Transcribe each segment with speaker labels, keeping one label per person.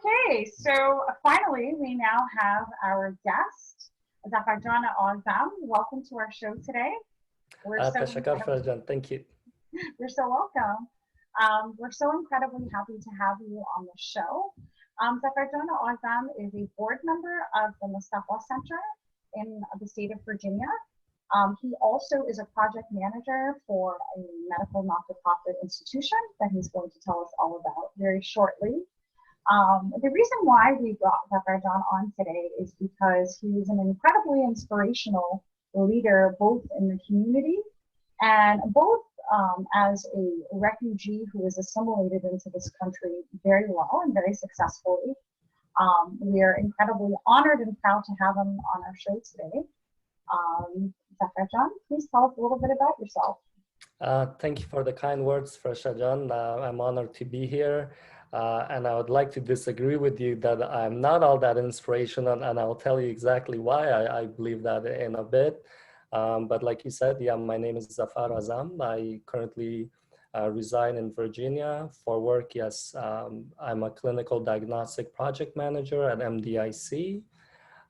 Speaker 1: Okay, so finally, we now have our guest, Zafar Azam. Welcome to our show today. We're so
Speaker 2: Tashakar
Speaker 1: incredibly,
Speaker 2: Farjan, thank you.
Speaker 1: you're so welcome. We're so incredibly happy to have you on the show. Zafar Azam is a board member of the Mustafa Center in the state of Virginia. He also is a project manager for a medical not-for-profit institution that he's going to tell us all about very shortly. The reason why we brought Zafar on today is because he's an incredibly inspirational leader, both in the community and both as a refugee who was assimilated into this country very well and very successfully. We are incredibly honored and proud to have him on our show today. Zafar, please tell us a little bit about yourself.
Speaker 2: Thank you for the kind words, Farjan. I'm honored to be here. And I would like to disagree with you that I'm not all that inspirational, and I'll tell you exactly why I believe that in a bit. But like you said, yeah, my name is Zafar Azam. I currently reside in Virginia for work. Yes, I'm a clinical diagnostic project manager at MDIC.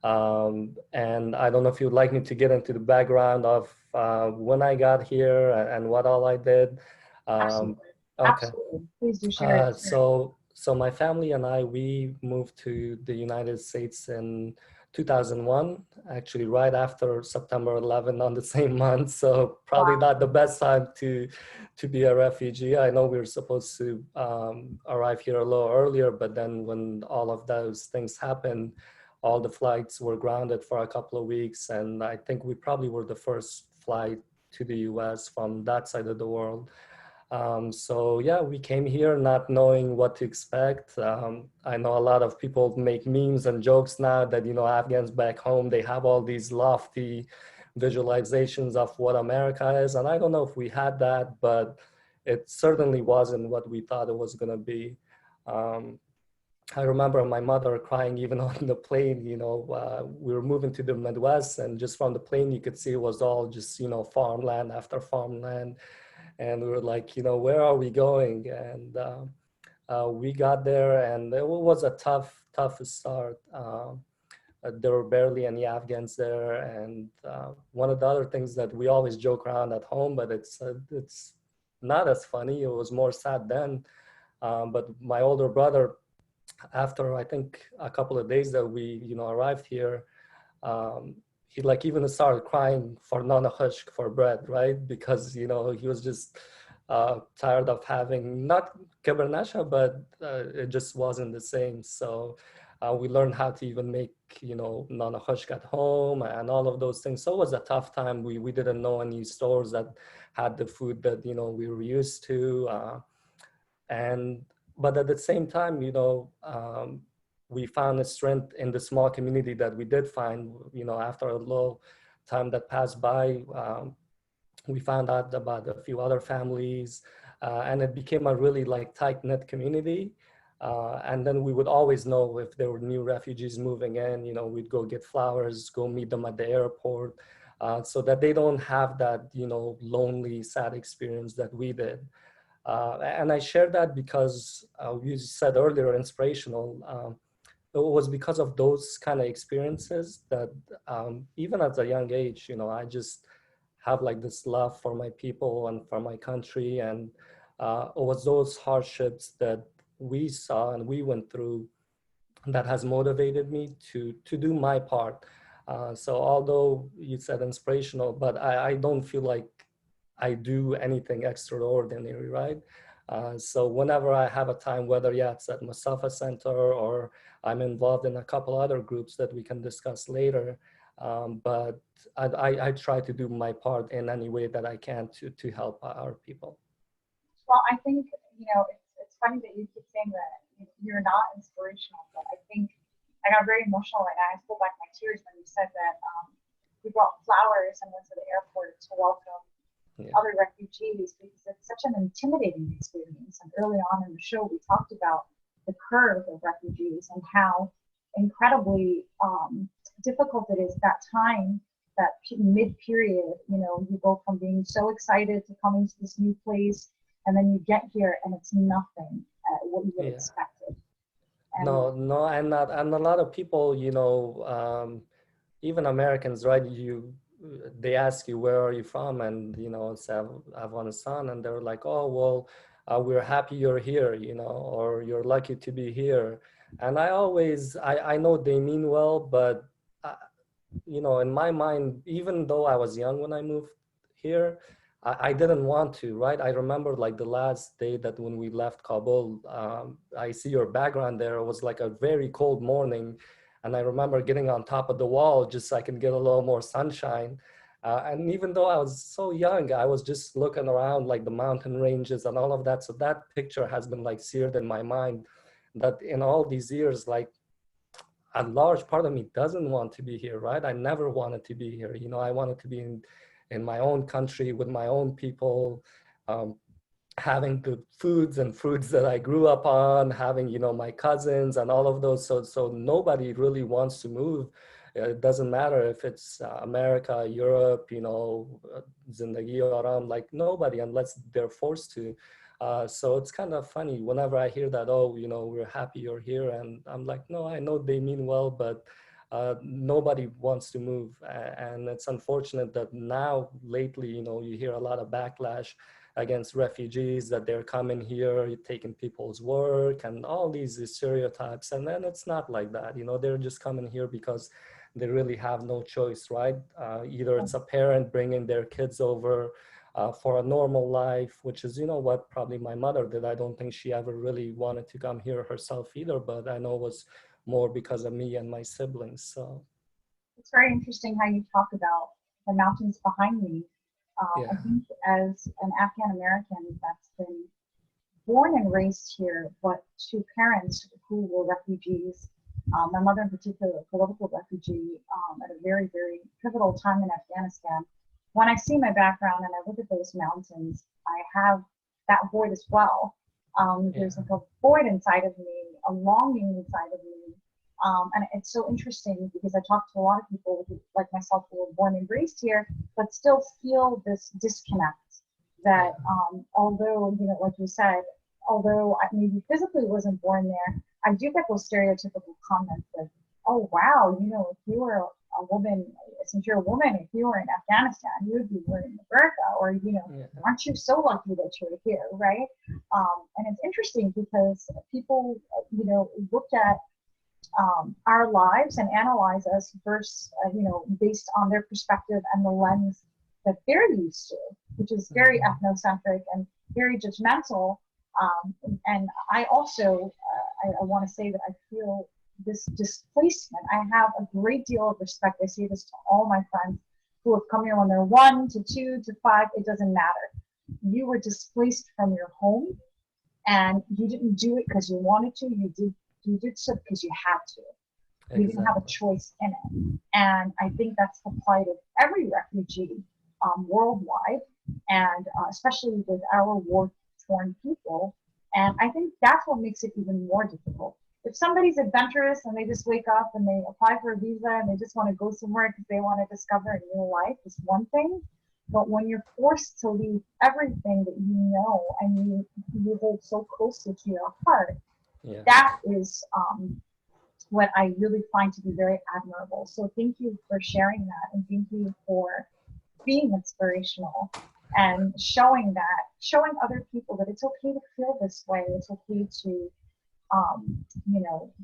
Speaker 2: And I don't know if you'd like me to get into the background of when I got here and what all I did.
Speaker 1: Absolutely.
Speaker 2: Okay.
Speaker 1: Absolutely. Please do share.
Speaker 2: So my family and I, we moved to the United States in 2001, actually right after September 11 on the same month. So probably not the best time to be a refugee. I know we were supposed to arrive here a little earlier, but then when all of those things happened, all the flights were grounded for a couple of weeks. And I think we probably were the first flight to the US from that side of the world. So yeah, we came here not knowing what to expect. I know a lot of people make memes and jokes now that, you know, Afghans back home, they have all these lofty visualizations of what America is. And I don't know if we had that, but it certainly wasn't what we thought it was going to be. I remember my mother crying even on the plane. You know, we were moving to the Midwest, and just from the plane, you could see it was all just, you know, farmland after farmland. And we were like, you know, where are we going? And we got there, and it was a tough start. There were barely any Afghans there. And one of the other things that we always joke around at home, but it's not as funny. It was more sad then. But my older brother, after I think a couple of days that we, you know, arrived here, he like even started crying for nanahushk, for bread, right? Because, you know, he was just tired of having not kibernasha, but it just wasn't the same. So we learned how to even make, you know, nanahushk at home and all of those things. So it was a tough time. We didn't know any stores that had the food that, you know, we were used to. But at the same time, you know, we found a strength in the small community that we did find. You know, after a little time that passed by, we found out about a few other families, and it became a really like tight-knit community. And then we would always know if there were new refugees moving in. You know, we'd go get flowers, go meet them at the airport, so that they don't have that, you know, lonely, sad experience that we did. And I share that because you said earlier, inspirational. It was because of those kind of experiences that even at a young age, you know, I just have like this love for my people and for my country. And it was those hardships that we saw and we went through that has motivated me to do my part. So although you said inspirational, but I don't feel like I do anything extraordinary, right? So whenever I have a time, whether it's at Mustafa Center or I'm involved in a couple other groups that we can discuss later, but I try to do my part in any way that I can to help our people.
Speaker 1: Well, I think, you know, it's funny that you keep saying that you're not inspirational, but I think I got very emotional right now. I pulled back my tears when you said that you brought flowers and went to the airport to welcome other refugees, because it's such an intimidating experience. And early on in the show, we talked about the curve of refugees and how incredibly difficult it is that time, that mid-period. You know, you go from being so excited to coming to this new place, and then you get here and it's nothing what you would expected. And
Speaker 2: no, and a lot of people, even Americans, right? They ask you, where are you from? And, say Afghanistan, and they're like, oh, well, we're happy you're here, or you're lucky to be here. And I know they mean well, but, uh, in my mind, even though I was young when I moved here, I didn't want to, right? I remember like the last day that when we left Kabul, I see your background there. It was like a very cold morning. And I remember getting on top of the wall just so I can get a little more sunshine. And even though I was so young, I was just looking around like the mountain ranges and all of that. So that picture has been like seared in my mind, that in all these years, like a large part of me doesn't want to be here, right? I never wanted to be here. I wanted to be in my own country with my own people, um, having the foods and fruits that I grew up on, having, my cousins and all of those. So nobody really wants to move. It doesn't matter if it's America, Europe, Zindagi Aram, like nobody, unless they're forced to. So it's kind of funny whenever I hear that, oh, we're happy you're here. And I'm like, no, I know they mean well, but nobody wants to move. And it's unfortunate that now lately, you hear a lot of backlash against refugees, that they're coming here, taking people's work and all these stereotypes. And then it's not like that. They're just coming here because they really have no choice, right? Either it's a parent bringing their kids over for a normal life, which is, what probably my mother did. I don't think she ever really wanted to come here herself either, but I know it was more because of me and my siblings. So
Speaker 1: it's very interesting how you talk about the mountains behind me. I
Speaker 2: yeah,
Speaker 1: think as an Afghan American that's been born and raised here, but to parents who were refugees, my mother in particular, a political refugee at a very, very pivotal time in Afghanistan. When I see my background and I look at those mountains, I have that void as well.
Speaker 2: yeah,
Speaker 1: There's like a void inside of me, a longing inside of me. And it's so interesting because I talk to a lot of people who, like myself, who were born and raised here, but still feel this disconnect that
Speaker 2: yeah,
Speaker 1: although, like you said, although I maybe physically wasn't born there, I do get those stereotypical comments like, oh, wow, if you were a woman, since you're a woman, if you were in Afghanistan, you would be wearing a burqa, or,
Speaker 2: yeah,
Speaker 1: aren't you so lucky that you're here, right? And it's interesting because people, looked at our lives and analyze us versus, based on their perspective and the lens that they're used to, which is very
Speaker 2: mhm,
Speaker 1: ethnocentric and very judgmental. And I also, I want to say that I feel this displacement. I have a great deal of respect. I say this to all my friends who have come here when they're 1 to 2 to 5. It doesn't matter. You were displaced from your home, and you didn't do it because you wanted to. You did so because you had to. You didn't have a
Speaker 2: exactly.
Speaker 1: choice in it. And I think that's the plight of every refugee worldwide, and especially with our war-torn people. And I think that's what makes it even more difficult. If somebody's adventurous and they just wake up and they apply for a visa and they just want to go somewhere because they want to discover a new life, is one thing. But when you're forced to leave everything that you know and you hold so closely to your heart,
Speaker 2: Yeah.
Speaker 1: that is what I really find to be very admirable. So thank you for sharing that, and thank you for being inspirational and showing other people that it's okay to feel this way. It's okay to,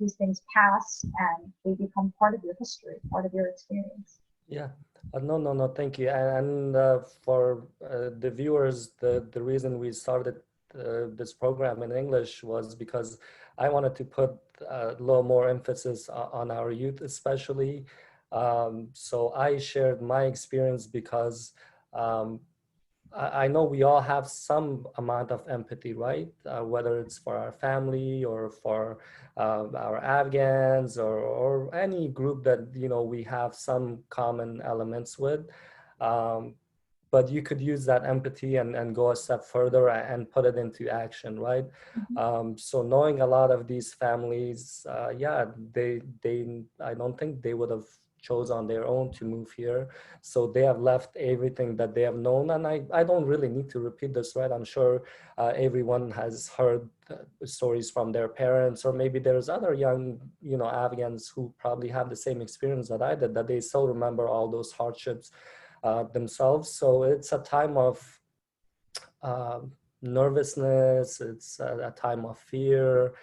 Speaker 1: these things pass and they become part of your history, part of your experience.
Speaker 2: Yeah. No, no, no, thank you. And for the viewers, the reason we started this program in English was because I wanted to put a little more emphasis on our youth, especially. So I shared my experience because um, I know we all have some amount of empathy, right? Whether it's for our family or for our Afghans or any group that, we have some common elements with. Um, but you could use that empathy and go a step further and put it into action, right?
Speaker 1: Mm-hmm.
Speaker 2: So knowing a lot of these families, yeah, I don't think they would have chose on their own to move here. So they have left everything that they have known. And I don't really need to repeat this, right? I'm sure everyone has heard stories from their parents, or maybe there's other young, Afghans who probably have the same experience that I did, that they still remember all those hardships themselves. So it's a time of nervousness, it's a time of fear.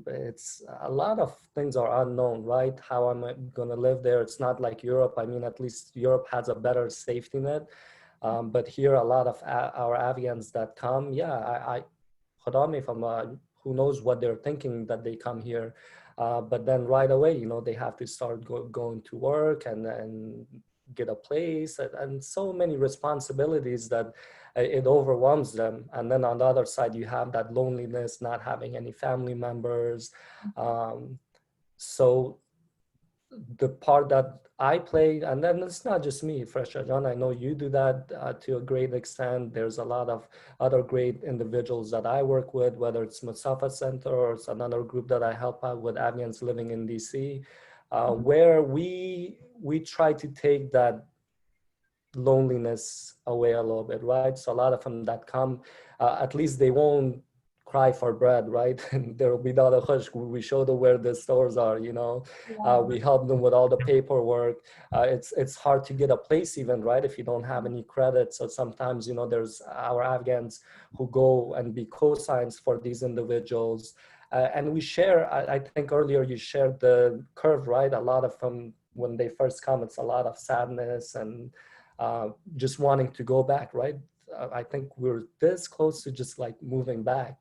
Speaker 2: It's a lot of things are unknown, right? How am I going to live there? It's not like Europe. I mean, at least Europe has a better safety net. But here, a lot of our Afghans that come, yeah, Khuda me if I'm, who knows what they're thinking that they come here. But then right away, they have to start going to work and get a place and so many responsibilities that it overwhelms them. And then on the other side, you have that loneliness, not having any family members. So the part that I play, and then it's not just me, Fresha John, I know you do that to a great extent. There's a lot of other great individuals that I work with, whether it's Mustafa Center or it's another group that I help out with Afghans living in DC, where we try to take that loneliness away a little bit, right? So a lot of them that come, at least they won't cry for bread, right? And there will be not a hush. We show them where the stores are, we help them with all the paperwork. It's hard to get a place even, right? If you don't have any credit. So sometimes, there's our Afghans who go and be cosigns for these individuals. And we share, I think earlier you shared the curve, right? A lot of them, when they first come, it's a lot of sadness and just wanting to go back, right? I think we're this close to just like moving back.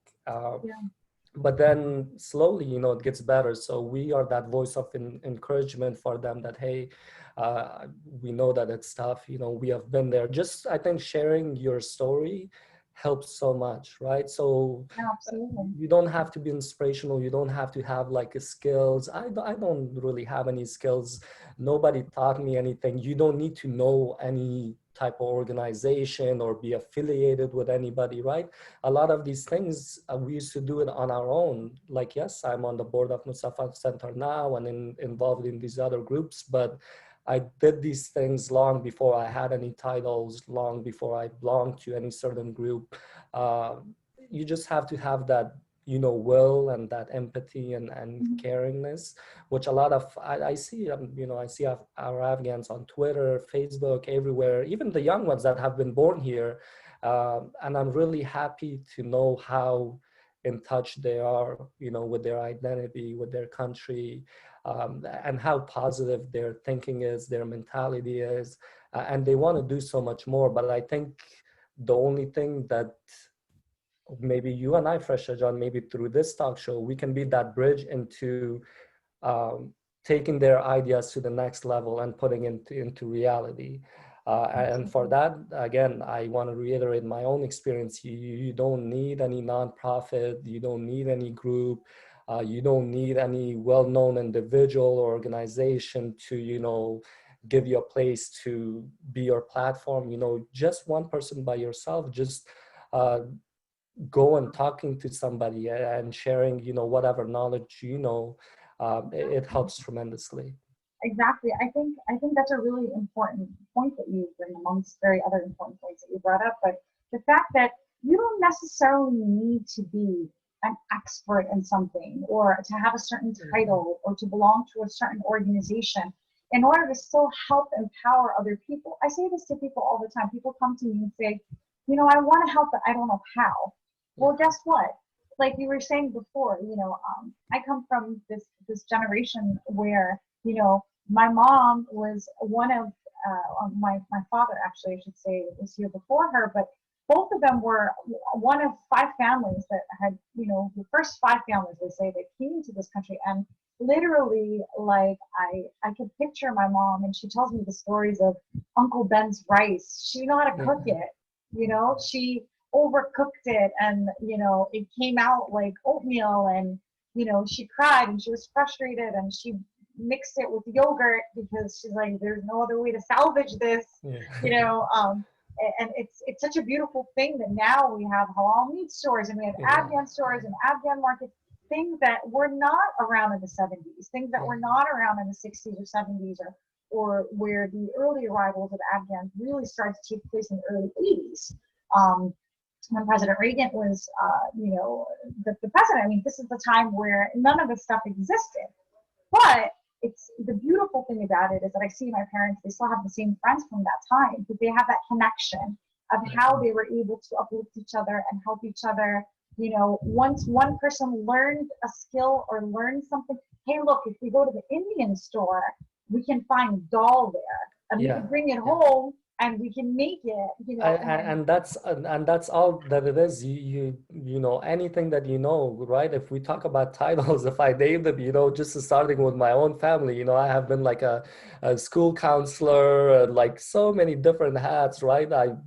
Speaker 2: But then slowly, it gets better. So we are that voice of encouragement for them that, hey, we know that it's tough. We have been there. Just, I think sharing your story helps so much, right? So you don't have to be inspirational. You don't have to have like skills. I don't really have any skills. Nobody taught me anything. You don't need to know any type of organization or be affiliated with anybody, right? A lot of these things, we used to do it on our own. Like, yes, I'm on the board of Mustafa Center now and involved in these other groups, but I did these things long before I had any titles, long before I belonged to any certain group. You just have to have that, will and that empathy and caringness, which a lot of, I see, I see our Afghans on Twitter, Facebook, everywhere, even the young ones that have been born here. And I'm really happy to know how in touch they are, with their identity, with their country, and how positive their thinking is, their mentality is, and they want to do so much more. But I think the only thing that maybe you and I, Fresha John, maybe through this talk show, we can be that bridge into taking their ideas to the next level and putting into reality. And for that, again, I want to reiterate my own experience. You don't need any nonprofit, you don't need any group, you don't need any well-known individual or organization to, give you a place to be your platform. Just one person by yourself, just go and talking to somebody and sharing, whatever knowledge it helps tremendously.
Speaker 1: Exactly. I think that's a really important point that you bring amongst very other important points that you brought up. But the fact that you don't necessarily need to be an expert in something or to have a certain title or to belong to a certain organization in order to still help empower other people. I say this to people all the time. People come to me and say, I want to help, but I don't know how. Well, guess what? Like you were saying before, I come from this generation where, my mom was one of my father, actually, I should say, was here before her, but both of them were one of 5 families that had, the first 5 families, they say, that came to this country. And literally, like, I could picture my mom, and she tells me the stories of Uncle Ben's rice. She knew how to cook it, she overcooked it, and it came out like oatmeal, and she cried and she was frustrated, and she mixed it with yogurt because she's like, there's no other way to salvage this. And it's such a beautiful thing that now we have halal meat stores and we have Afghan stores and Afghan markets. things that were not around in the 70s, things that were not around in the 60s or 70s, or where the early arrivals of Afghans really started to take place in the early 80s. When President Reagan was, the president. I mean, this is the time where none of this stuff existed. But it's the beautiful thing about it is that I see my parents, they still have the same friends from that time, but they have that connection of how they were able to uplift each other and help each other. Once one person learned a skill or learned something, hey, look, if we go to the Indian store, we can find dal there, and we can bring it home and we can make it,
Speaker 2: and that's all that it is. Anything that right? If we talk about titles, if I name them, just starting with my own family, I have been like a school counselor, like so many different hats, right? I've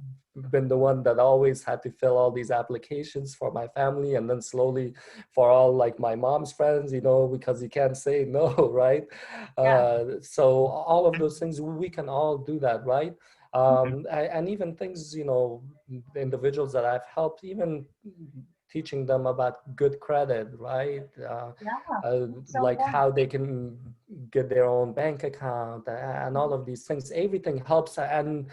Speaker 2: been the one that always had to fill all these applications for my family, and then slowly for all like my mom's friends, because you can't say no, right? So all of those things, we can all do that, right? And even things, individuals that I've helped, even teaching them about good credit, right? Like how they can get their own bank account and all of these things. Everything helps. And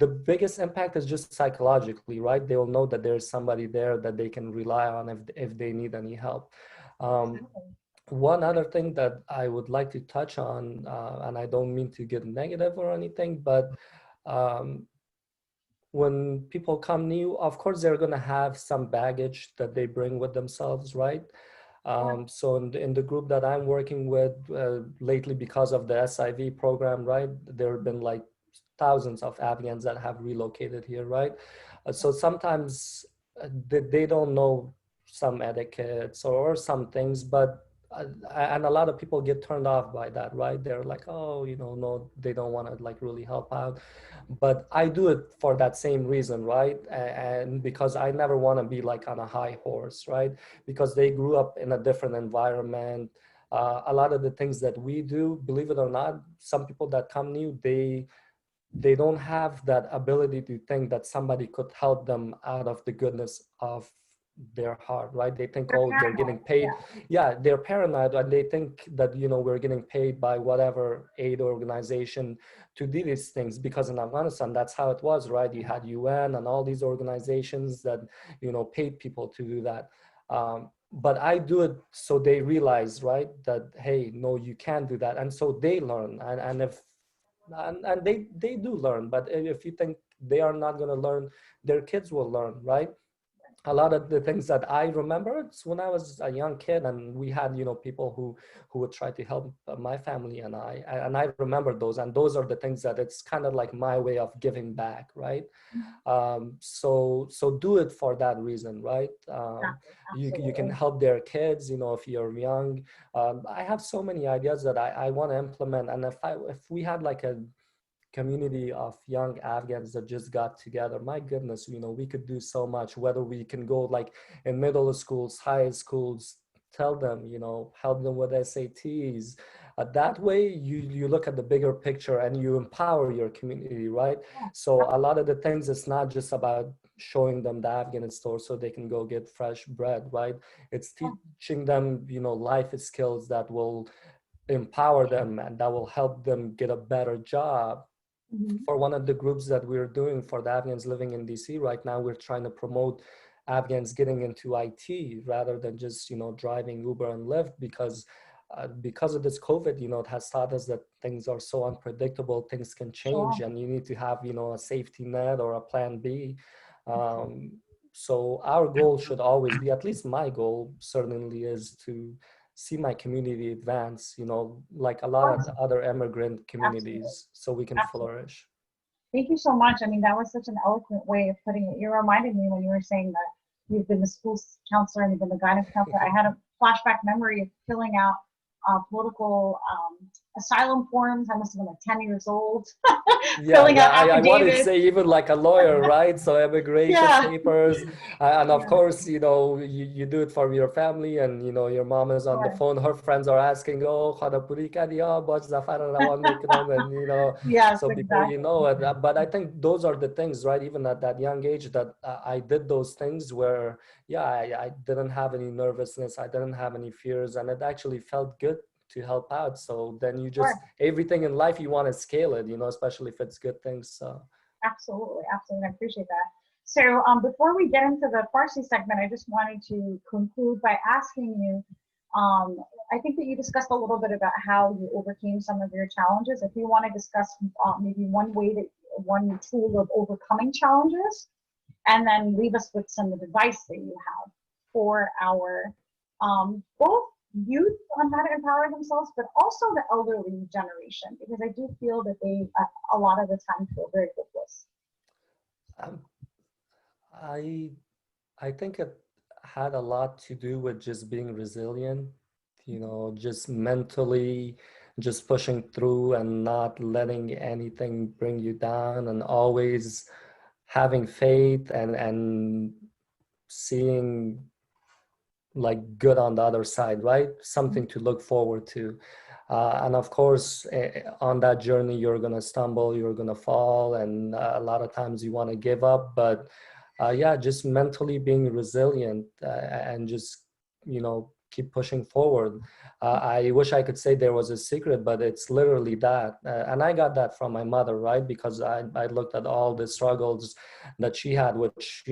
Speaker 2: the biggest impact is just psychologically, right? They will know that there's somebody there that they can rely on if they need any help. One other thing that I would like to touch on, and I don't mean to get negative or anything, but when people come new, of course, they're going to have some baggage that they bring with themselves, right? So in the group that I'm working with lately, because of the SIV program, right, there have been like thousands of Afghans that have relocated here, right? So sometimes they don't know some etiquettes or some things, but and a lot of people get turned off by that, right? They're like, oh, no, they don't want to like really help out. But I do it for that same reason, right? And because I never want to be like on a high horse, right? Because they grew up in a different environment. A lot of the things that we do, believe it or not, some people that come new, they don't have that ability to think that somebody could help them out of the goodness of their heart, right? They think, oh, they're getting paid. Yeah, they're paranoid, and they think that, we're getting paid by whatever aid organization to do these things, because in Afghanistan, that's how it was, right? You had UN and all these organizations that, paid people to do that. But I do it so they realize, right, that, hey, no, you can't do that. And so they learn. And they do learn, but if you think they are not going to learn, their kids will learn, right? A lot of the things that I remember, it's when I was a young kid, and we had people who would try to help my family, and I remember those, and those are the things that it's kind of like my way of giving back, right? So do it for that reason, right? You can help their kids, if you're young. I have so many ideas that I want to implement, and if we had like a community of young Afghans that just got together, my goodness, we could do so much. Whether we can go like in middle schools, high schools, tell them, help them with SATs. That way you look at the bigger picture and you empower your community, right? So a lot of the things, it's not just about showing them the Afghan store so they can go get fresh bread, right? It's teaching them, life skills that will empower them and that will help them get a better job. For one of the groups that we're doing for the Afghans living in DC right now, we're trying to promote Afghans getting into IT rather than just, driving Uber and Lyft, because of this COVID, it has taught us that things are so unpredictable, things can change, and you need to have, a safety net or a plan B. So our goal should always be, at least my goal certainly is to see my community advance, like a lot of the other immigrant communities, so we can flourish.
Speaker 1: Thank you so much. I mean, that was such an eloquent way of putting it. You reminded me when you were saying that you've been the school counselor and you've been the guidance counselor. I had a flashback memory of filling out political asylum forms. I must have been like 10 years old,
Speaker 2: Yeah,
Speaker 1: filling
Speaker 2: yeah.
Speaker 1: out
Speaker 2: I wanted to
Speaker 1: affidavits.
Speaker 2: say even like a lawyer, right? So immigration
Speaker 1: Yeah,
Speaker 2: papers, and of
Speaker 1: yeah,
Speaker 2: course, you do it for your family, and your mom is on the
Speaker 1: sure.
Speaker 2: phone. Her friends are asking, "Oh, khada puri ka diya, boch Zafar rawan mekram," and
Speaker 1: Yes,
Speaker 2: so before you
Speaker 1: exactly.
Speaker 2: know it. But I think those are the things, right? Even at that young age, that I did those things where, yeah, I didn't have any nervousness, I didn't have any fears, and it actually felt good to help out. So then you
Speaker 1: Sure.
Speaker 2: just, everything in life, you want to scale it, especially if it's good things. So
Speaker 1: Absolutely, absolutely. I appreciate that. So before we get into the Farsi segment, I just wanted to conclude by asking you, I think that you discussed a little bit about how you overcame some of your challenges. If you want to discuss maybe one tool of overcoming challenges, and then leave us with some advice that you have for our both youth on how to empower themselves, but also the elderly generation, because I do feel that they a lot of the time feel very hopeless.
Speaker 2: um, I I think it had a lot to do with just being resilient, just mentally, just pushing through and not letting anything bring you down, and always having faith and seeing like good on the other side, right? Something to look forward to. And of course, on that journey, you're going to stumble, you're going to fall, and a lot of times you want to give up. But yeah, just mentally being resilient and just, keep pushing forward. I wish I could say there was a secret, but it's literally that. And I got that from my mother, right? Because I looked at all the struggles that she had, which,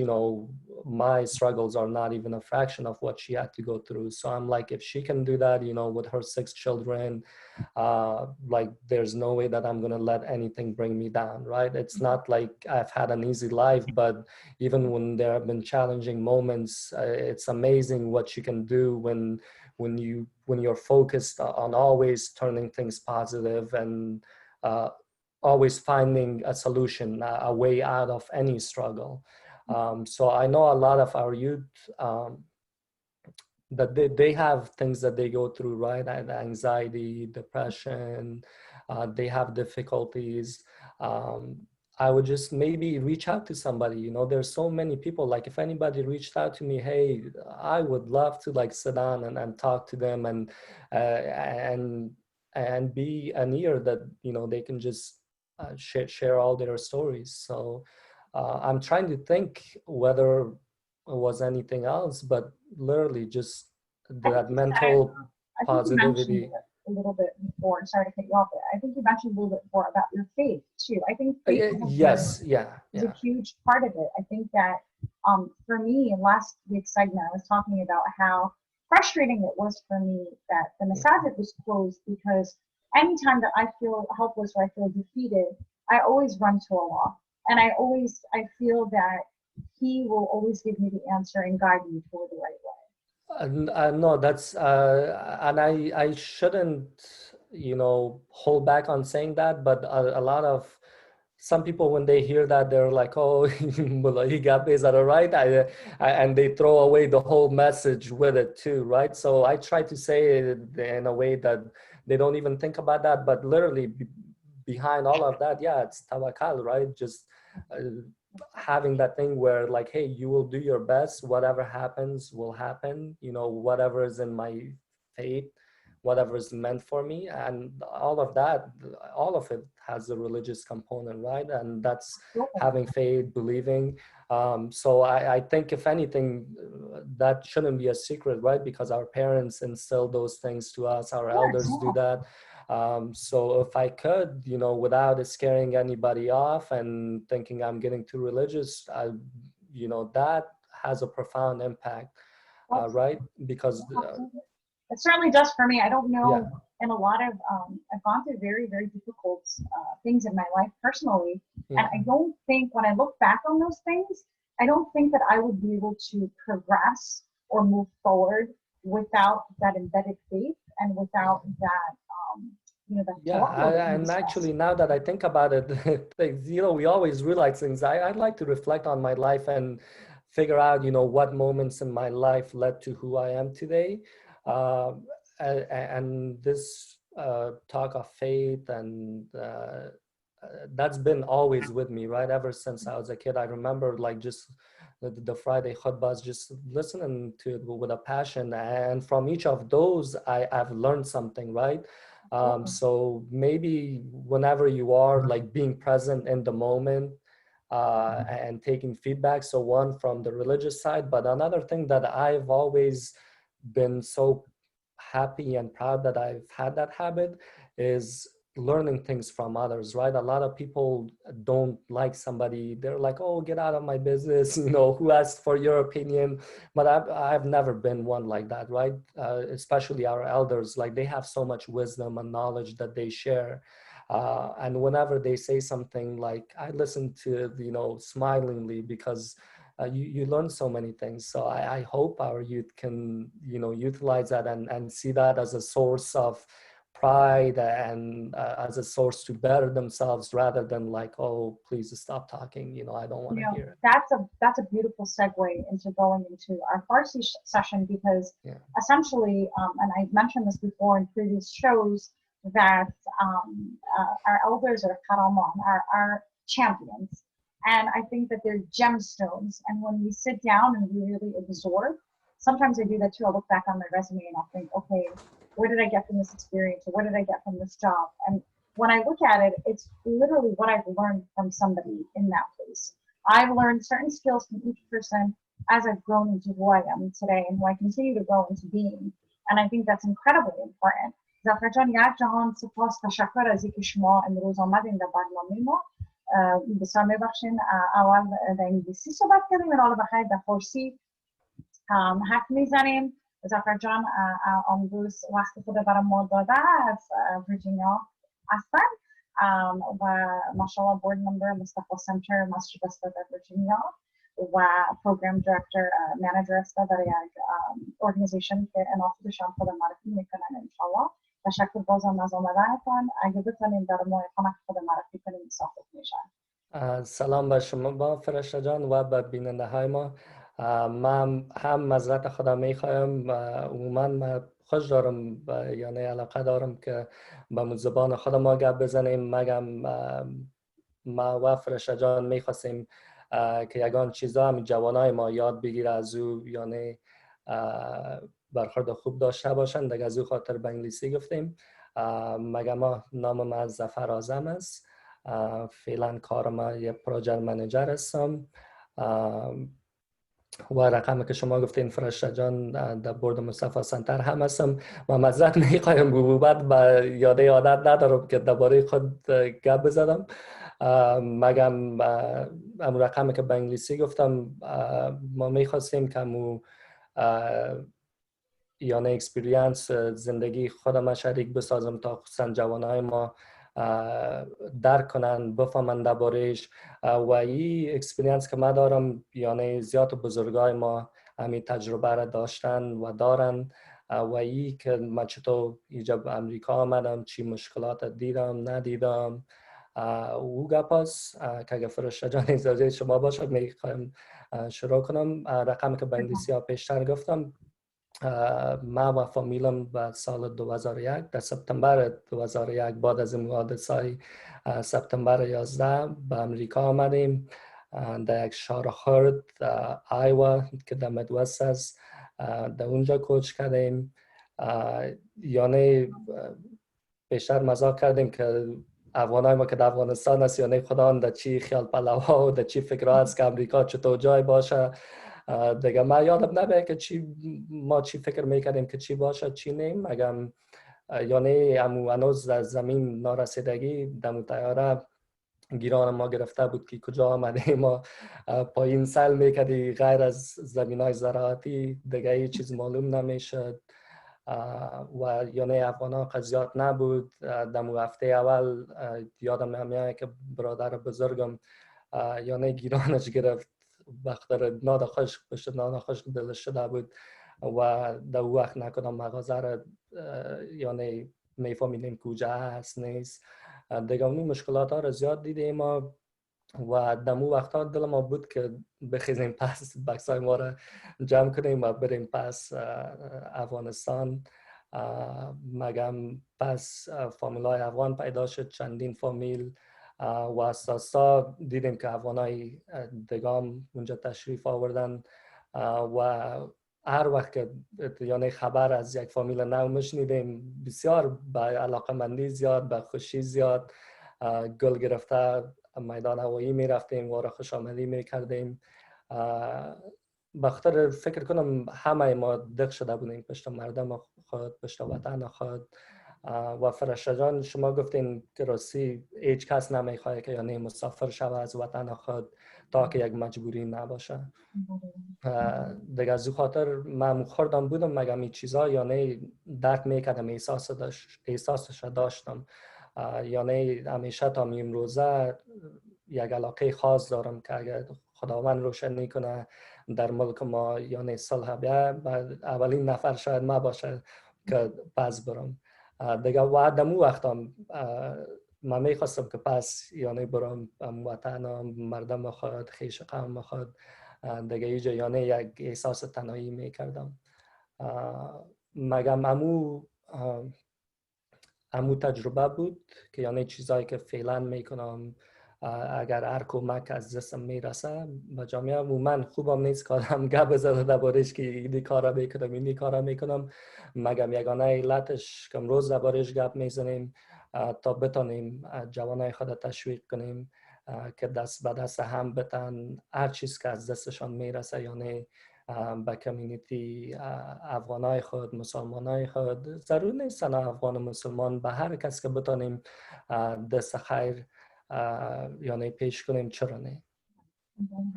Speaker 2: my struggles are not even a fraction of what she had to go through. So I'm like, if she can do that, with her 6 children, like there's no way that I'm gonna let anything bring me down, right? It's not like I've had an easy life, but even when there have been challenging moments, it's amazing what you can do when you're focused on always turning things positive and uh, always finding a solution, a way out of any struggle. So I know a lot of our youth, that they have things that they go through, right? And anxiety, depression, they have difficulties. Um, I would just maybe reach out to somebody. There's so many people. Like if anybody reached out to me, hey, I would love to like sit down and talk to them and be an ear that they can just share all their stories. So I'm trying to think whether was anything else, but literally just
Speaker 1: I think
Speaker 2: that
Speaker 1: you said,
Speaker 2: mental
Speaker 1: I think you mentioned
Speaker 2: positivity.
Speaker 1: it a little bit before. Sorry to cut you off there. I think you mentioned a little bit more about your faith too. I think faith
Speaker 2: Yes, yeah,
Speaker 1: is a
Speaker 2: yeah,
Speaker 1: huge part of it. I think that for me, in last week's segment, I was talking about how frustrating it was for me that the
Speaker 2: yeah,
Speaker 1: masajid was closed, because anytime that I feel helpless or I feel defeated, I always run to Allah. And I feel that He will always give me the answer and guide me toward the right way.
Speaker 2: no, that's and I shouldn't hold back on saying that, but a lot of some people, when they hear that, they're like, oh, hijab, is that all right? And they throw away the whole message with it too, right? So I try to say it in a way that they don't even think about that, but literally behind all of that, yeah, it's tawakkal, right? Just uh, having that thing where like, hey, you will do your best, whatever happens will happen, whatever is in my fate, whatever is meant for me, and all of that, all of it has a religious component, right? And that's having faith, believing. So I think if anything, that shouldn't be a secret, right? Because our parents instill those things to us, our elders do that. So if I could, without scaring anybody off and thinking I'm getting too religious, that has a profound impact, right? Because
Speaker 1: It certainly does for me. I don't
Speaker 2: yeah,
Speaker 1: know, and a lot of I've gone through very, very difficult things in my life personally, and
Speaker 2: yeah,
Speaker 1: I don't think when I look back on those things, I don't think that I would be able to progress or move forward without that embedded faith and
Speaker 2: yeah.
Speaker 1: without that that
Speaker 2: Yeah,
Speaker 1: tawakkul that you
Speaker 2: and
Speaker 1: discussed.
Speaker 2: actually, now that I think about it, we always realize things. I'd like to reflect on my life and figure out, what moments in my life led to who I am today. And this talk of faith, and that's been always with me, right? Ever since I was a kid, I remember like just the Friday khutbahs, just listening to it with a passion. And from each of those, I've learned something, right? So maybe whenever you are like being present in the moment and taking feedback. So one from the religious side, but another thing that I've always been so happy and proud that I've had that habit is learning things from others, right? A lot of people don't like somebody, they're like, oh, get out of my business, you know, who asked for your opinion? But I've never been one like that, right? Especially our elders, like they have so much wisdom and knowledge that they share. And whenever they say something, like I listen to, you know, smilingly, because you learn so many things. So I hope our youth can, you know, utilize that and see that as a source of pride and as a source to better themselves, rather than like, oh, please stop talking, you know, I don't want
Speaker 1: You
Speaker 2: to
Speaker 1: know,
Speaker 2: hear it.
Speaker 1: that's a beautiful segue into going into our Farsi session, because
Speaker 2: Yeah.
Speaker 1: essentially, and I mentioned this before in previous shows, that our elders are karaman, our champions, and I think that they're gemstones. And when we sit down and we really absorb, sometimes I do that too. I'll look back on my resume and I'll think, okay, what did I get from this experience, or what did I get from this job? And when I look at it, it's literally what I've learned from somebody in that place. I've learned certain skills from each person as I've grown into who I am today and who I continue to grow into being. And I think that's incredibly important. زفر جان، یک جهان سپاس، تشکر از اینکه شما امروز آمدین در برنامه ما. بسیار میبخشین، اول در انگلیسی صحبت کردیم، حالا بخیر در فارسی حرف میزنیم. زفر جان امروز وقت خود برای ما داده از ویرجینیا هستن و ماشاءالله بورد ممبر مصطفی سنتر مسجد است در ویرجینیا و پروگرام دیرکتور منیجر است در یک ارگانیزیشن که انعطافشان خود معرفی میکنن انشالله. تشکر بازم از آمدنتان. اگه بتونیم در ما کمک خود معرفی کنیم صافت میشن.
Speaker 2: سلام به شما با فرشته جان و به بیننده های ما. من هم معذرت خودم میخوایم، عموما من خوش دارم یعنی علاقه دارم که به زبان خود ما گپ بزنیم، مگم ما و فرشته جان میخواستیم که یگان چیزا هم جوانای ما یاد بگیره از او، یعنی برخورد خوب داشته باشند. دیگه از او خاطر به انگلیسی گفتیم. مگه ما نام من زفر آزم است. فعلا کار ما یه پروژه منیجر هستم و رقمی که شما گفتین فرشته جان در بورد مصطفی سنتر هم هستم. و معذرت میخوایم گوبت به یاده عادت ندارم که درباره خود گپ بزنم، مگم امو رقمی که به انگلیسی گفتم ما میخواستیم که امو یعنی اکسپریانس زندگی خودم شریک بسازم تا خصوصا جوانای ما درک کنن، بفهمن درباره‌اش. و این اکسپریانس که من دارم، یعنی زیاد بزرگای ما همین تجربه را داشتن و دارن. و این که من چطور اینجا به امریکا آمدم، چی مشکلات دیدم ندیدم، او گپاس که اگه فرشته جان اجازه شما باشه میخوایم شروع کنم. رقمی که به انگلیسی ها پیشتر گفتم، من و فامیلم به سال 2001 در سپتامبر 2001 بعد از این حادثه سپتامبر 11 به امریکا آمدیم. در یک شهر خرد آیوا که در مدوست است، در اونجا کوچ کردیم. یعنی بیشتر مزاق کردیم که افغانای ما که در افغانستان است، یعنی خدا در چی خیال پلوها و در چی فکر است که امریکا چطور جای باشه. دیگه من یادم نمیاد که ما چی فکر میکردیم که چی باشه چی نیم، مگم یعنی هنوز در زمین نارسیدگی دم طیاره گیران ما گرفته بود که کجا آمده ما پایین سیل میکردی، غیر از زمین های زراعتی دیگه هیچ چیز معلوم نمیشد. و یعنی افغان ها قضیات نبود. دمو هفته اول یادم نمیاد که برادر بزرگم یعنی گیرانش گرفت، بخاطر نادخوش پشت نادخوش دلش شده بود و در وقت نکنم مغازه را یعنی میفهمیدیم کجا هست نیست. دیگه اون مشکلات ها را زیاد دیدیم ما و دمو وقتا دل ما بود که بخیزیم پس بکسای ما را جمع کنیم و بریم پس افغانستان. مگم پس فامیلای افغان پیدا شد، چندین فامیل، و اساسا دیدیم که افغانای دگام اونجا تشریف آوردن و هر وقت که یعنی خبر از یک فامیل نو میشنیدیم بسیار به علاقمندی زیاد، به خوشی زیاد، گل گرفته میدان هوایی می رفتیم و را خوش آمدی می کردیم. بخاطر فکر کنم همه ما دق شده بودیم پشت مردم خود، پشت وطن خود. و فرشته جان شما گفتین که راستی هیچ کس نمیخواد که یعنی مسافر شود از وطن خود تا که یک مجبوری نباشه. دیگه از او خاطر من خوردم بودم مگم این چیزا یعنی درک میکردم، احساسش داشتم. یعنی همیشه تا امروزه یک علاقه خاص دارم که اگر خداوند روشن میکنه در ملک ما یعنی صلح بیاد، اولین نفر شاید ما باشه که پس برم دیگه. و دمو وقتم من میخواستم که پس یعنی برم وطنم، مردم خود، خیش قوم خود دیگه اینجا یعنی یک احساس تنهایی میکردم. مگم امو تجربه بود که یعنی چیزایی که فعلا میکنم اگر هر کمک از دستم میرسه به جامعه، من خوبم نیست که آدم گپ بزنه دربارش که اینی کارا میکنم اینی کارا میکنم، مگم یگانه علتش که امروز دربارش گپ میزنیم تا بتونیم جوانای خود تشویق کنیم که دست به دست هم بتن هر چیز که از دستشان میرسه یعنی به کمیونیتی افغانای خود، مسلمانای خود، ضرور نیست تنها افغان و مسلمان، به هر کس که بتانیم دست خیر یعنی پیش کنیم، چرا نه؟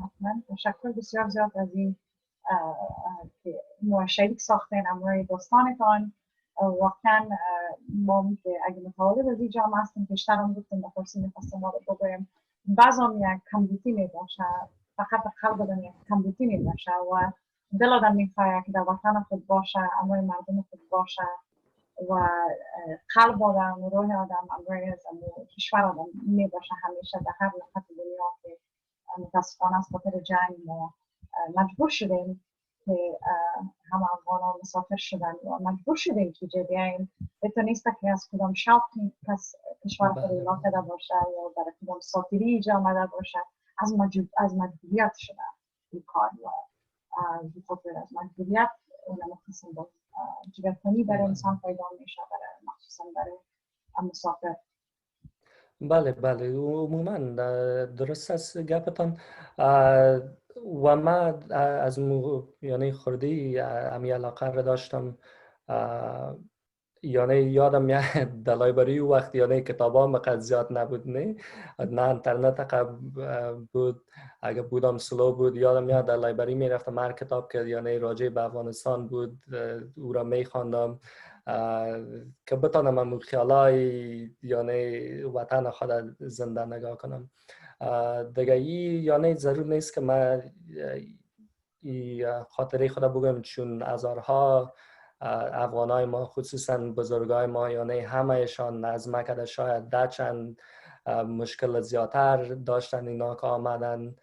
Speaker 1: حتما تشکر بسیار زیاد از این که ما شریک ساختین امروی داستانتان. واقعا ما که اگه متعادل از این جامعه هستیم پیشتر هم گفتیم به خورسی میخواستیم ما رو بگویم بعضا یک کمبوتی میباشه، فقط خلق آدم یک کمبوتی میباشه و دل آدم میخواه که در وطن خود باشه، امروی مردم خود باشه و قلب آدم و روح آدم امروی از کشور آدم میباشه همیشه در هر نقطه دنیا که متاسفانه از خاطر جنگ ما مجبور شدیم که همه افغان ها مسافر شدن و مجبور شدیم که جا بیاییم. بهتر نیست که از کدام شوق کس کشور خود ایلا کرده باشه یا برای کدام ساتیری ایجا آمده باشه، از مجبوریت شده این کار و بخاطر از مجبوریت اونم مخصوصا با جگرخونی برای انسان پیدا میشه، برای مخصوصا برای مسافر.
Speaker 2: بله بله عموما درست است گپتان. و من از یعنی خوردی امی علاقه را داشتم، یعنی یادم میاد در لایبرری وقت یعنی کتابا مقدر زیاد نبود، نه اینترنت بود، اگه بودم سلو بود. یادم میاد در لایبرری میرفتم هر کتاب که یعنی راجع به افغانستان بود او را میخواندم که بتانم امو خیالای یعنی وطن خود زنده نگاه کنم. دیگه این یعنی ضرور نیست که من خاطره خود بگم، چون هزارها افغانای ما خصوصا بزرگای ما یعنی همهشان از مکه شاید ده چند مشکل زیادتر داشتن اینا که آمدن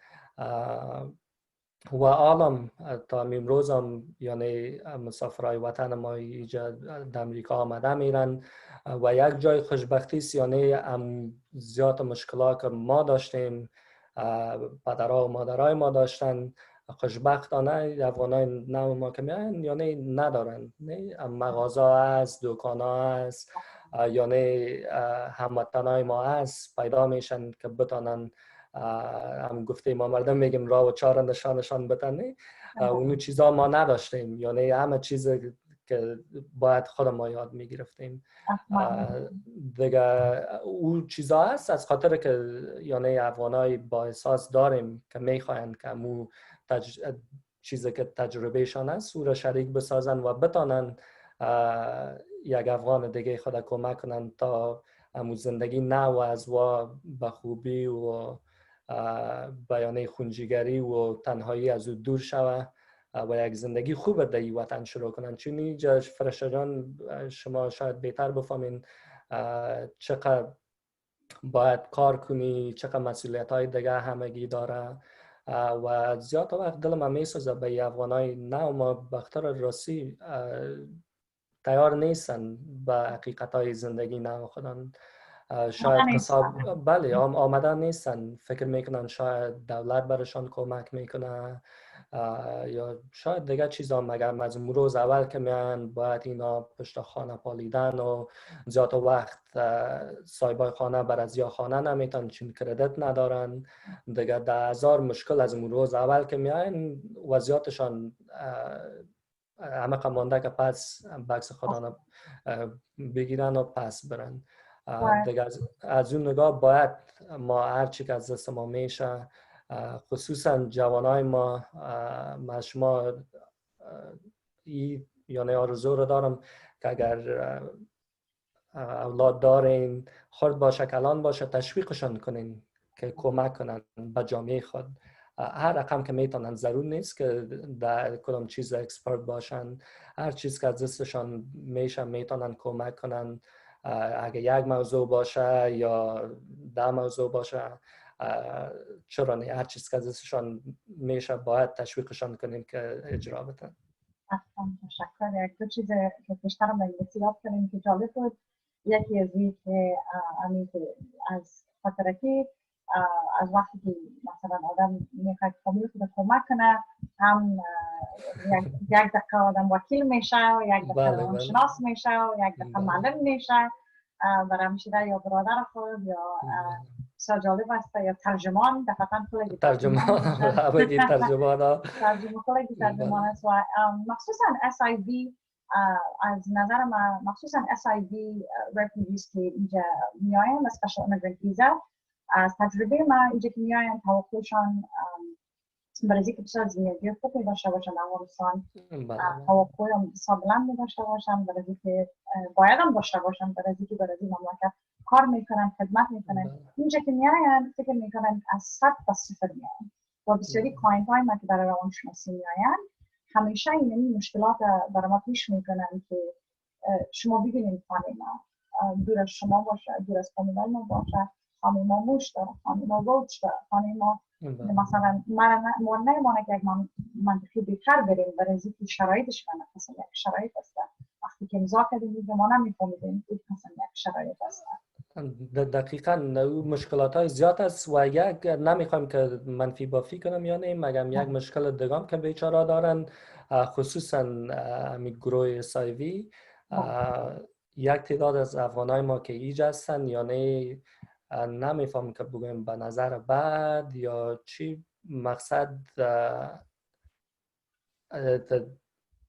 Speaker 2: و عالم تا امروز هم یعنی مسافرای وطن ما اینجا در امریکا آمده میرن و یک جای خوشبختی است یعنی زیاد مشکلات که ما داشتیم پدرها و مادرای ما داشتن خوشبختانه افغانای نو ما که میان یعنی ندارن، نه مغازه هست، دکان هست، یعنی هموطنای ما هست پیدا میشن که بتانن هم گفته ما مردم میگیم راه و چاره نشانشان بتن، اونو چیزا ما نداشتیم، یعنی همه چیز که باید خود ما یاد میگرفتیم دیگه. او چیزا هست از خاطر که یعنی افغانای با احساس داریم که میخواین که مو چیزی که تجربهشان است او را شریک بسازن و بتانن یک افغان دیگه خود کمک کنن تا امو زندگی نو از و به خوبی و بیانه خونجیگری و تنهایی از او دور شوه و یک زندگی خوب در این وطن شروع کنن. چون اینجا فرشته جان شما شاید بهتر بفهمین چقدر باید کار کنی، چقدر مسئولیت های دیگه همگی داره و زیاد وقت دلم میسازه به افغانای نو ما بختر راستی تیار نیستن به حقیقت‌های زندگی نو خودن.
Speaker 1: واقعا
Speaker 2: شاید
Speaker 1: نیستم.
Speaker 2: بله آماده نیستن، فکر میکنن شاید دولت برشان کمک میکنه یا شاید دیگه چیزا، مگر از روز اول که میان باید اینا پشت خانه پالیدن و زیاد وقت صاحبای خانه بر از یا خانه نمیتن چون کردیت ندارن دیگه. 10,000 مشکل از روز اول که میان وضعیتشان همه مانده که پس بکس خودانه بگیرن و پس برن. دیگه از اون نگاه باید ما هرچی که از دست ما میشه، خصوصا جوانای ما شما یعنی آرزو رو دارم که اگر اولاد دارین خرد باشه کلان باشه تشویقشان کنین که کمک کنن به جامعه خود. هر رقم که میتونن، ضرور نیست که در کدام چیز اکسپرت باشن، هر چیز که از دستشان میشه میتونن کمک کنن. اگه یک موضوع باشه یا 10 موضوع باشه، چرا نه، هر چیز که از دستشان میشه باید تشویقشان کنیم که اجرا بتن.
Speaker 1: اصلا تشکر. یک دو چیز که بیشترم به انگلیسی یاد کردیم که جالب بود. یکی از این که از خاطرکی از وقتی که مثلا آدم میخواد فامیل خود کمک کنه، هم یک دقیقه آدم وکیل میشه و یک دقیقه روانشناس میشه و یک دقیقه معلم میشه برای همشیره یا برادر خود یا جالب است یا ترجمان، دقیقا کلگی
Speaker 2: ترجمان همگی ترجمان
Speaker 1: کلگی ترجمان است. و مخصوصا SIV از نظر من، مخصوصا SIV refugees که اینجا میاین و special immigrant visa، از تجربه من اینجا که میاین توقعشان برای که بسیار زندگی خوبی داشته باشن در افغانستان، توقع هم بلند داشته باشن، برای که باید هم داشته باشن، برای که برای مملکت کار میکنن، خدمت میکنن. اینجا که میاین فکر میکنن از 100 تا 0 میاین. و بسیاری کلاینت های من که برای روانشناسی میاین همیشه این مشکلات برای ما پیش میکنن که شما ببینید خانه ما دور از شما باشه، دور از فامیلای ما باشه، خانه ما موش داره، خانه ما روچ داره، خانه ما مثلا ما نمانه که یک منطقی بهتر بریم برای اینکه شرایطش کنه مثلا یک شرایط است. وقتی که امضا کردیم ما نمیفهمیدیم که مثلا یک شرایط است.
Speaker 2: دقیقاً مشکلات های زیاد است و یک نمیخوایم که منفی بافی کنم یا نه، مگم یک مشکل دیگه که بیچاره دارن، خصوصا همین گروه سایوی. یک تعداد از افغانای ما که ایج هستن، یعنی نمیفهم که بگویم به نظر بد یا چی، مقصد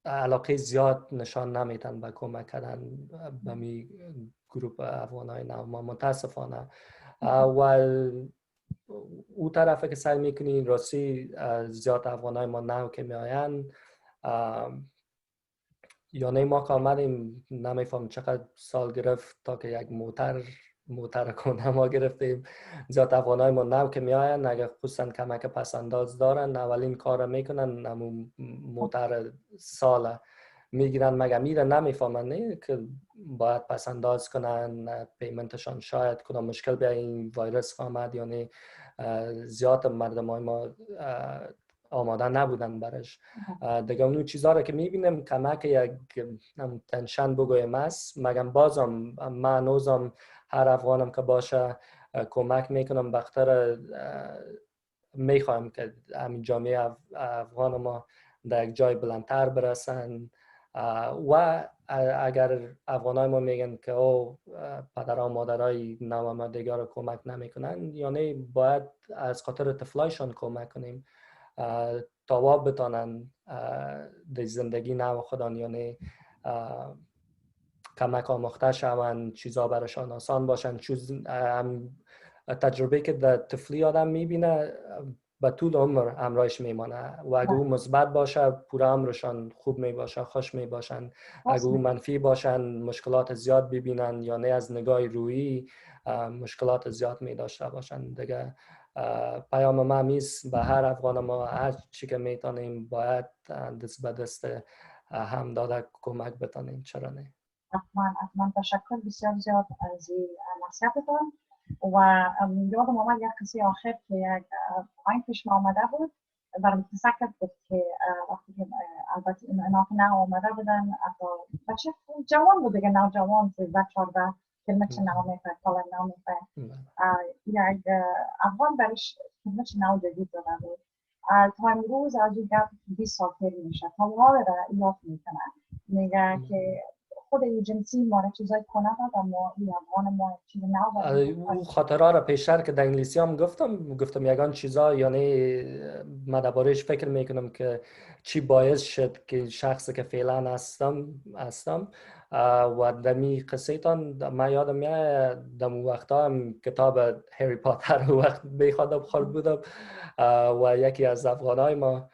Speaker 2: علاقه زیاد نشان نمیدن به کمک کردن به می گروپ افغانای نو ما متاسفانه. و او طرفه که سعی میکنین راستی زیاد افغانای ما نو که میآین، یعنی ما که آمدیم نمیفهم چقدر سال گرفت تا که یک موتر کنه ما گرفتیم. زیاد افغانای ما نو که میآین اگر خصوصا کمک پسنداز دارن اولین کار میکنن همون موتر سال میگیرن، مگه میره نمیفهمن نه که باید پسنداز کنن پیمنتشان شاید کدام مشکل به این ویروس آمد، یعنی زیاد مردمای ما آماده نبودن برش. دیگه اون چیزها رو که میبینم کمک یک تنشن بگویم است، مگم بازم من اوزم هر افغانم که باشه کمک میکنم، بختر میخوایم که همین جامعه افغان ما در یک جای بلندتر برسن. و اگر افغانای ما میگن که او پدرها و مادرای نو ما دیگر رو کمک نمیکنن، یعنی باید از خاطر طفلایشان کمک کنیم تا بتانن در زندگی نو خودان، یعنی کمک آموخته شوند، چیزا برشان آسان باشن. تجربه که در طفلی آدم میبینه به طول عمر همراهش میمانه و اگه او مثبت باشه پورا عمرشان خوب میباشه، خوش میباشن. اگه او منفی باشن مشکلات زیاد ببینن، یا نه از نگاه روحی مشکلات زیاد میداشته باشن. دیگه پیام ما میست به هر افغان ما هر چی که میتونیم باید دست به دست هم داده کمک بتانیم، چرا نه؟
Speaker 1: حتما تشکر بسیار زیاد از نصیحتتون. و یادم آمد یک قصه آخر که یک آین پیش ما آمده بود برام سکت بود که وقتی که البته اینا که نه آمده بودن بچه جوان بود دیگه، نوجوان 13-14 کلمه چه نمیفهم کلا نمیفهم یک افغان برش کلمه چه نو جدید داده بود. تا امروز از این گپ 20 سال پیر میشه تا حالا را یاد میکنه، میگه که خود ایجنسی ما را چیزای کنه داد اما این افغان ما چیز نو
Speaker 2: او خاطرها را پیشتر که در انگلیسی هم گفتم یگان چیزا یعنی من درباره‌اش فکر میکنم که چی باعث شد که شخصی که فعلا هستم و دمی قصه تان من یادم میاد دم وقتا هم کتاب هری پاتر وقت بخوادم خورد بودم و یکی از افغانای ما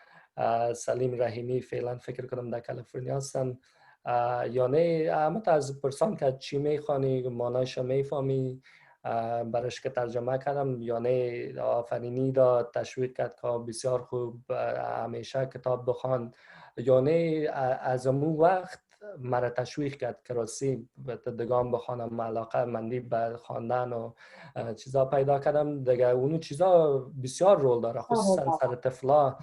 Speaker 2: سلیم رحیمی فعلا فکر کنم در کالیفرنیا هستن، یعنی همت از پرسان که چی میخوانی مانایش میفهمی برش که ترجمه کردم، یعنی آفرینی دا تشویق کرد که بسیار خوب همیشه کتاب بخوان، یعنی از اون وقت مرا تشویق کرد که راستی دگان بخوانم، علاقه مندی به خواندن و چیزا پیدا کردم دیگه. اونو چیزا بسیار رول داره خصوصا سر طفلا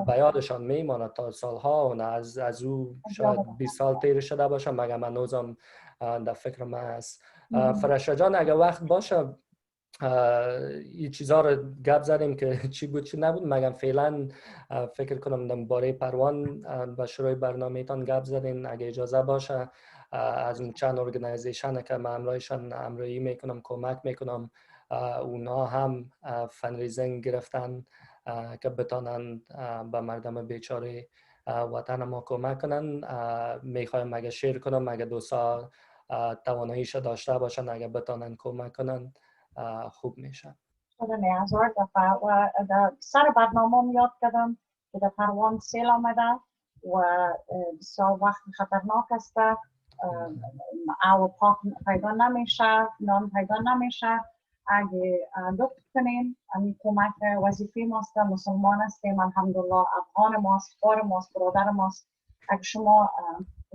Speaker 2: به یادشان میمانه تا سالها و از او شاید 20 سال تیر شده باشه مگه من نوزم در فکر من هست. فرشا جان اگه وقت باشه این چیزها رو گپ زدیم که چی بود چی نبود، مگم فعلا فکر کنم در باره پروان و شروع برنامه تان گپ زدین اگه اجازه باشه از اون چند ارگنایزیشن که من همراهشان همراهی میکنم کمک میکنم اونا هم فنریزینگ گرفتن که بتانن به مردم بیچاره وطن ما کمک کنن. میخوایم اگه شیر کنم اگه دوستا تواناییش داشته باشن اگه بتانن کمک کنن خوب میشه.
Speaker 1: شده هزار دفعه و در سر برنامه یاد کردم که در پروان سیل آمده و بسیار وقت خطرناک است، آب پاک پیدا نمیشه، نان پیدا نمیشه. اگه لطف کنین امی کمک وظیفه ماست، مسلمان هستیم الحمدلله، افغان ماست، خور ماست، برادر ماست. اگه شما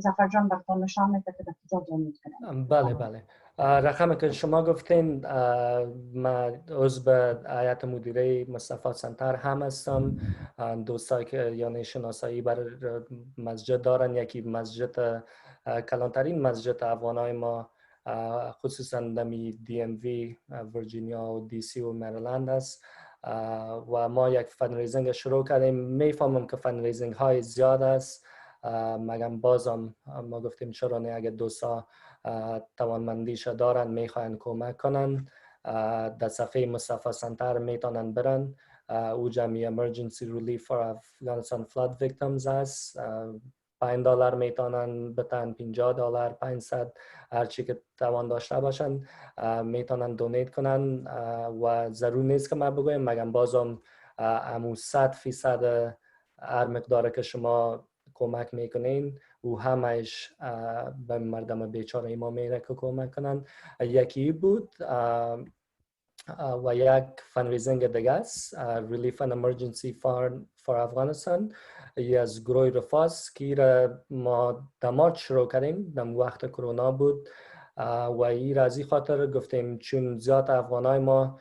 Speaker 1: ظفر جان براتون نشان میده که در کجا جا کنین.
Speaker 2: بله رقمی که شما گفتین من عضو هیئت مدیره مصطفی سنتر هم هستم. دوستایی که یعنی شناسایی بر مسجد دارن، یکی مسجد کلانترین مسجد افغانای ما خصوصا دمی دی ام وی ورجینیا و دی سی و مریلند است و ما یک فنریزینگ شروع کردیم. میفهمم که فنریزینگ های زیاد است مگم بازم ما گفتیم چرا نه اگه دوستا توانمندیش دارن میخواین کمک کنن در صفحه مصطفی سنتر میتونن برن. او جمعی Emergency Relief for Afghanistan Flood Victims است. $5 میتونن بتن، $50 500 هرچی که توان داشته باشن میتونن دونیت کنن و ضرور نیست که من بگویم مگم بازم امو 100% هر مقدار که شما کمک میکنین و همش به مردم بیچاره ما میره که کمک کنن. یکی بود و یک فنریزینگ دیگه است Relief and Emergency for Afghanistan از گروه رفاست که ما در مارچ شروع کردیم، در وقت کرونا بود و این از این خاطر گفتیم چون زیاد افغانای ما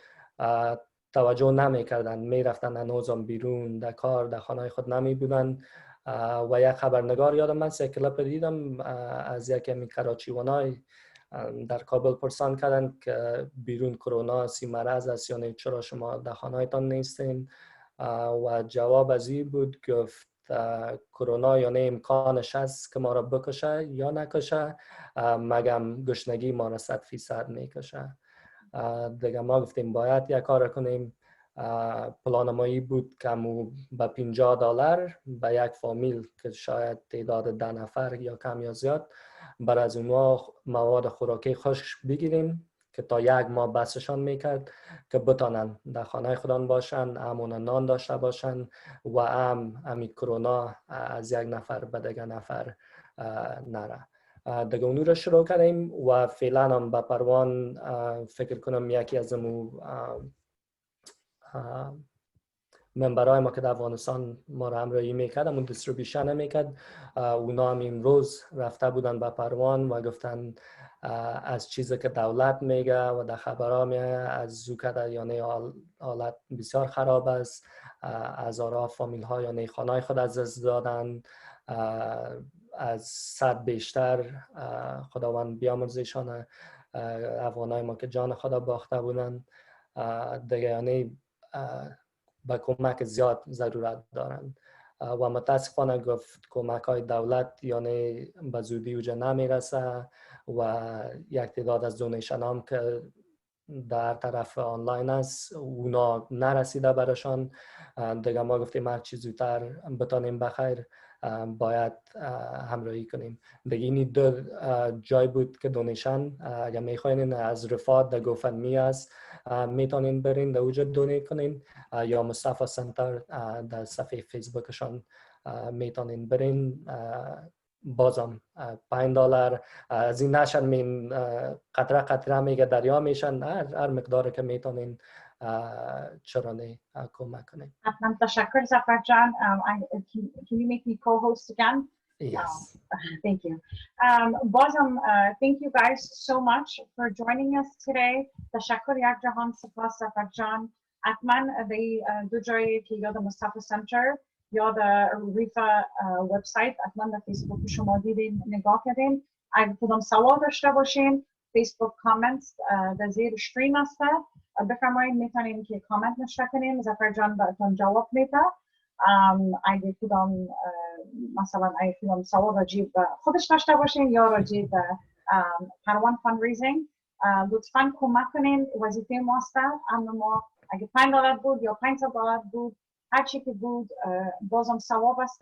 Speaker 2: توجه نمی کردن، می رفتن هنوزم بیرون در کار در خانه خود نمی بودن و یک خبرنگار یادم من یک کلیپ دیدم از یک همی کراچیوانای در کابل پرسان کردن که بیرون کرونا سی مرض است یعنی چرا شما در خانه هایتان نیستین و جواب از این بود گفت کرونا یعنی امکانش هست که ما را بکشه یا نکشه مگم گشنگی ما را 100% میکشه. دیگه ما گفتیم باید یک کار کنیم. پلان مایی بود که به $50 به یک فامیل که شاید تعداد 10 نفر یا کم یا زیاد بر از اونها مواد خوراکی خشک بگیریم که تا یک ماه بسشان میکرد که بتانن در خانه خودان باشن، امون نان داشته باشن و امی کرونا از یک نفر به دیگر نفر نره. دیگه اونو رو شروع کردیم و فعلا هم به پروان فکر کنم یکی از امو ممبرای ما که در افغانستان ما رو همراهی میکرد، همون دیستریبیوشن میکرد، اونا هم این روز رفته بودن به پروان و گفتن از چیزی که دولت میگه و در خبرها میگه از زوکده، یعنی حالت بسیار خراب است، هزارها فامیل ها یا نیخانای خود از دست دادن، از 100 بیشتر خداوند بیامرزشان افغانای ما که جان خدا باخته بودن دیگه، یعنی به کمک زیاد ضرورت دارند و متاسفانه گفت کمک های دولت یعنی به زودی اوجا نمیرسه و یک تعداد از دونیشن هم که در طرف آنلاین است اونا نرسیده براشان دیگه. ما گفتیم هر چیز زودتر بتانیم بخیر باید همراهی کنیم دیگه. اینی دو جای بود که دونیشن اگر میخواین از رفات در گوفندمی است میتونین برین در اوجا دونیت کنین یا مصطفی سنتر در صفحه فیسبوکشان میتونین برین. بازم $5 از این نشن مین قطره قطره میگه دریا میشن، هر مقداری که میتونین چرانه کمک کنین.
Speaker 1: حتما تشکر زفر جان. Can you make me co-host again?
Speaker 2: Yes.
Speaker 1: Thank you. بازم thank you guys so much for joining us today. تشکر یک جهان سپاس زفر جان. حتما به دو جایی که یاد مصطفی سنتر یا در ریفا وبسایت حتما در فیسبوک شما دیدین نگاه کردین. اگر کدام سوال داشته باشین فیسبوک کامنت در زیر استریم هسته بفرمایید، میتونین که کامنت نشته کنین، زفر جان براتون جواب میده. اگر کدام مثلا اگر کدام سوال راجع به خودش داشته باشین یا راجع به پروان فاندریزینگ لطفاً کمک کنین. وظیفه ما است اما ما اگر $5 بود یا $500 بود هر چی که بود بازم ثواب است.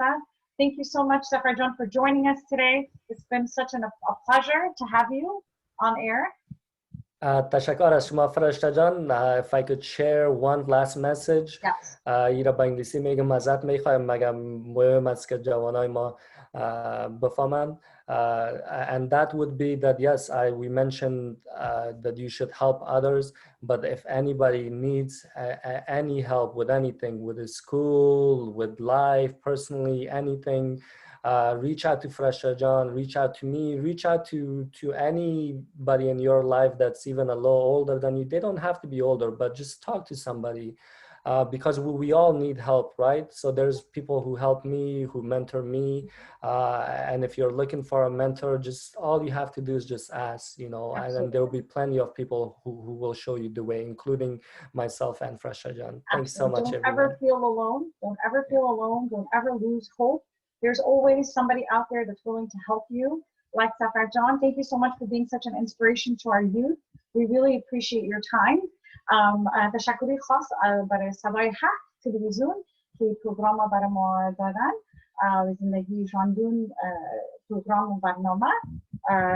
Speaker 1: Thank you so much, Zafar John, for joining us today. It's been such a pleasure to have you on air.
Speaker 2: تشکر از شما فرشته جان. If I could share one last message.
Speaker 1: Yes.
Speaker 2: ایرا با انگلیسی میگم ازت میخوایم مگم مهم است که جوانای ما بفهمن. And that would be that yes, we mentioned that you should help others, but if anybody needs any help with anything, with the school, with life, personally, anything, reach out to Fresha John, reach out to me, reach out to anybody in your life that's even a little older than you. They don't have to be older, but just talk to somebody. Because we all need help, right? So there's people who help me, who mentor me. And if you're looking for a mentor, just all you have to do is just ask, you know, and then there will be plenty of people who will show you the way, including myself and Fresha John. Thanks so much,
Speaker 1: Don't
Speaker 2: everyone.
Speaker 1: ever feel alone. Don't ever feel alone. Don't ever lose hope. There's always somebody out there that's willing to help you. Like Zafar John, thank you so much for being such an inspiration to our youth. We really appreciate your time. تشکری خاص برای صدای حق تلویزیون که پروگرام برای ما دادن زندگی جاندون پروگرام و برنامه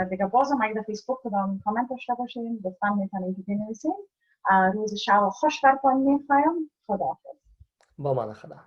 Speaker 1: دیگه. بازم اگه در فیسبوک کدام کامنت داشته باشین لطفا میتونید که بنویسین. روز شب خوش براتون میخوایم. خداحافظ.
Speaker 2: با من خدا.